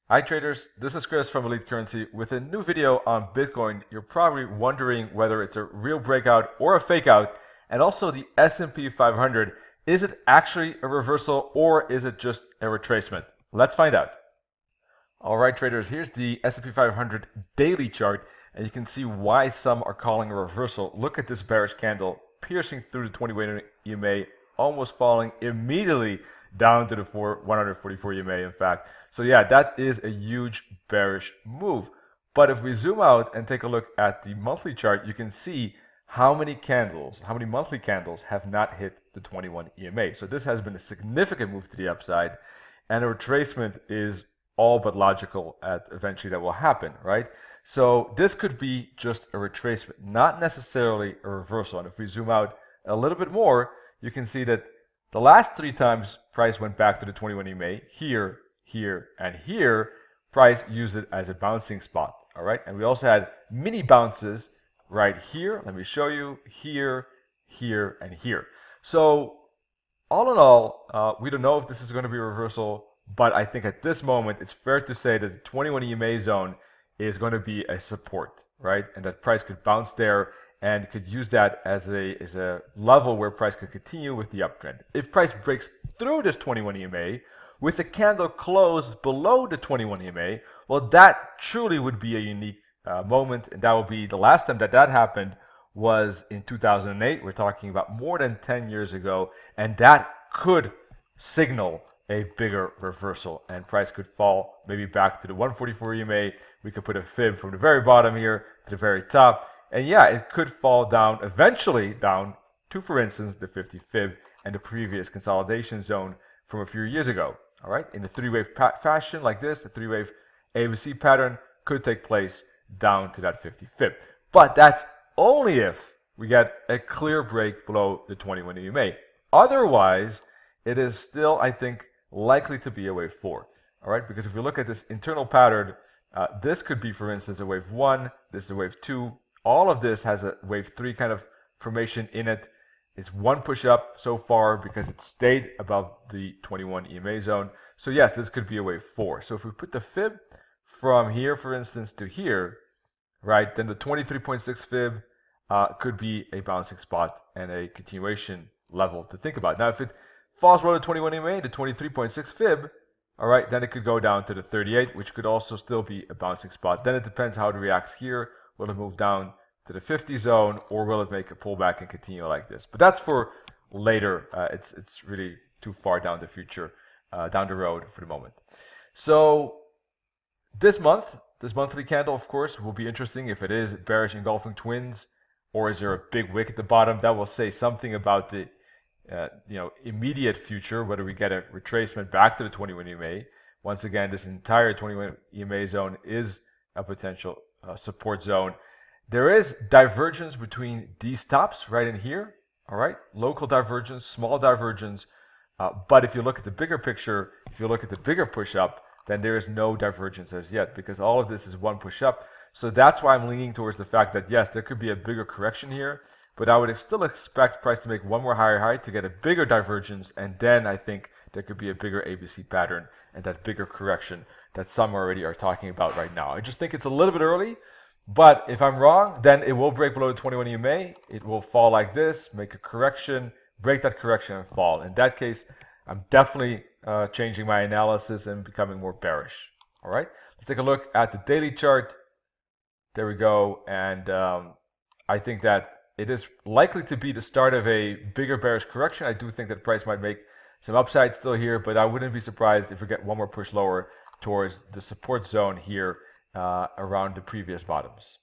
Hi traders, this is Chris from Elite Currency with a new video on Bitcoin. You're probably wondering whether it's a real breakout or a fake out, and also the S&P 500. Is it actually a reversal or is it just a retracement? Let's find out. All right traders, here's the S&P 500 daily chart, and you can see why some are calling a reversal. Look at this bearish candle piercing through the 20-way EMA, almost falling immediately down to the 144 EMA, in fact. So yeah, that is a huge bearish move. But if we zoom out and take a look at the monthly chart, you can see how many monthly candles have not hit the 21 EMA. So this has been a significant move to the upside, and a retracement is all but logical at eventually that will happen, right? So this could be just a retracement, not necessarily a reversal. And if we zoom out a little bit more, you can see that the last 3 times price went back to the 21 EMA, here, here, and here, price used it as a bouncing spot, all right? And we also had mini bounces right here. Let me show you, here, here, and here. So all in all, we don't know if this is going to be a reversal, but I think at this moment, it's fair to say that the 21 EMA zone is going to be a support, right? And that price could bounce there and could use that as a level where price could continue with the uptrend. If price breaks through this 21 EMA with a candle close below the 21 EMA, well, that truly would be a unique moment, and that will be the last time that happened was in 2008. We're talking about more than 10 years ago, and that could signal a bigger reversal, and price could fall maybe back to the 144 EMA. We could put a fib from the very bottom here to the very top. And yeah, it could fall down, eventually down to, for instance, the 50 fib and the previous consolidation zone from a few years ago. All right, in a 3-wave fashion like this, a 3-wave ABC pattern could take place down to that 50 fib. But that's only if we get a clear break below the 21 EMA. Otherwise, it is still, I think, likely to be a wave 4. All right, because if we look at this internal pattern, this could be, for instance, a wave 1, this is a wave 2. All of this has a wave 3 kind of formation in it. It's one push up so far because it stayed above the 21 EMA zone. So yes, this could be a wave 4. So if we put the fib from here, for instance, to here, right, then the 23.6 fib could be a bouncing spot and a continuation level to think about. Now, if it falls below the 21 EMA, the 23.6 fib, all right, then it could go down to the 38, which could also still be a bouncing spot. Then it depends how it reacts here. Will it move down to the 50 zone, or will it make a pullback and continue like this? But that's for later. It's really too far down the future, down the road for the moment. So this monthly candle, of course, will be interesting if it is bearish engulfing twins, or is there a big wick at the bottom. That will say something about the immediate future, whether we get a retracement back to the 21 EMA. Once again, this entire 21 EMA zone is a potential support zone. There is divergence between these tops right in here, all right? Local divergence, small divergence. But if you look at the bigger picture, if you look at the bigger push-up, then there is no divergence as yet because all of this is one push-up. So that's why I'm leaning towards the fact that, yes, there could be a bigger correction here, but I would still expect price to make one more higher high to get a bigger divergence, and then I think there could be a bigger ABC pattern and that bigger correction that some already are talking about right now. I just think it's a little bit early, but if I'm wrong, then it will break below the 21 EMA. It will fall like this, make a correction, break that correction, and fall. In that case, I'm definitely changing my analysis and becoming more bearish. All right, let's take a look at the daily chart. There we go, and I think that it is likely to be the start of a bigger bearish correction. I do think that price might make some upside still here, but I wouldn't be surprised if we get one more push lower towards the support zone here around the previous bottoms.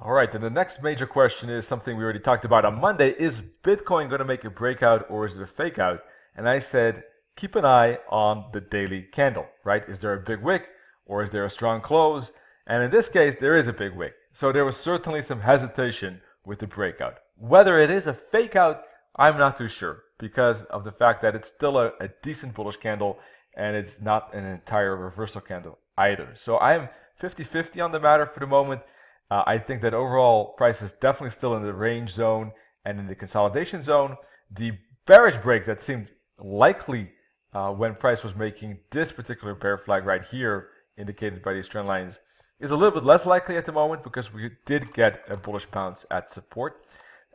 All right, then the next major question is something we already talked about on Monday. Is Bitcoin going to make a breakout or is it a fake out? And I said, keep an eye on the daily candle, right? Is there a big wick or is there a strong close? And in this case, there is a big wick. So there was certainly some hesitation with the breakout. Whether it is a fake out, I'm not too sure because of the fact that it's still a decent bullish candle and it's not an entire reversal candle either. So I'm 50-50 on the matter for the moment. I think that overall price is definitely still in the range zone and in the consolidation zone. The bearish break that seemed likely when price was making this particular bear flag right here indicated by these trend lines, is a little bit less likely at the moment because we did get a bullish bounce at support.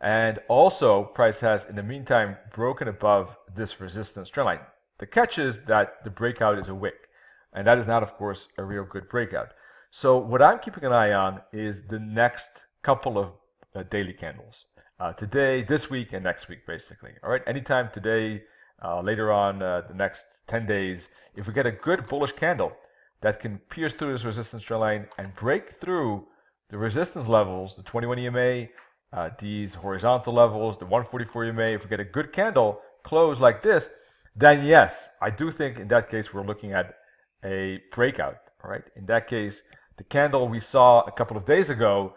And also, price has, in the meantime, broken above this resistance trend line. The catch is that the breakout is a wick, and that is not, of course, a real good breakout. So what I'm keeping an eye on is the next couple of daily candles. Today, this week, and next week, basically. All right, anytime today, later on the next 10 days, if we get a good bullish candle that can pierce through this resistance trend line and break through the resistance levels, the 21 EMA, these horizontal levels, the 144 EMA, if we get a good candle close like this, then yes, I do think in that case we're looking at a breakout. All right, in that case, the candle we saw a couple of days ago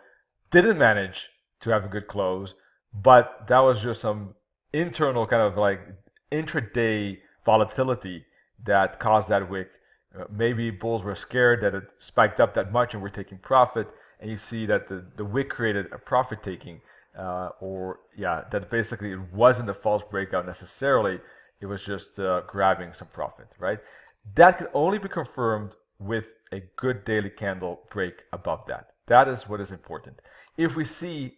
didn't manage to have a good close, but that was just some internal kind of like intraday volatility that caused that wick. Maybe bulls were scared that it spiked up that much and were taking profit, and you see that the wick created a profit taking, that basically it wasn't a false breakout necessarily, it was just grabbing some profit, right? That could only be confirmed with a good daily candle break above that. That is what is important. If we see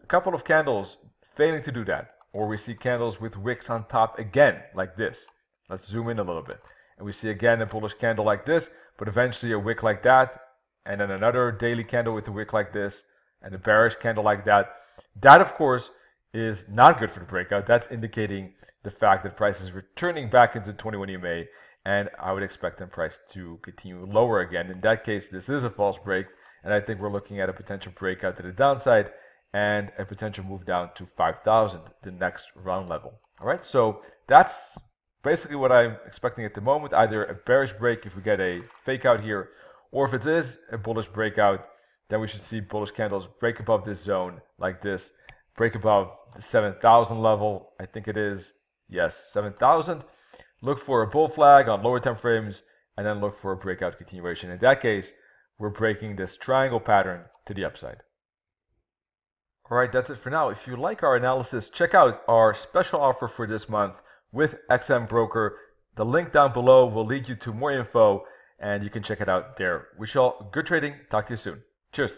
a couple of candles failing to do that, or we see candles with wicks on top again, like this, let's zoom in a little bit, and we see again a bullish candle like this, but eventually a wick like that, and then another daily candle with a wick like this, and a bearish candle like that, that of course is not good for the breakout. That's indicating the fact that price is returning back into 21 EMA, and I would expect the price to continue lower again. In that case, this is a false break, and I think we're looking at a potential breakout to the downside and a potential move down to 5,000, the next round level. All right, so that's basically what I'm expecting at the moment, either a bearish break if we get a fake out here, or if it is a bullish breakout, then we should see bullish candles break above this zone like this, break above the 7,000 level, I think it is, yes, 7,000. Look for a bull flag on lower time frames, and then look for a breakout continuation. In that case, we're breaking this triangle pattern to the upside. All right, that's it for now. If you like our analysis, check out our special offer for this month with XM Broker. The link down below will lead you to more info, and you can check it out there. Wish you all good trading. Talk to you soon. Cheers.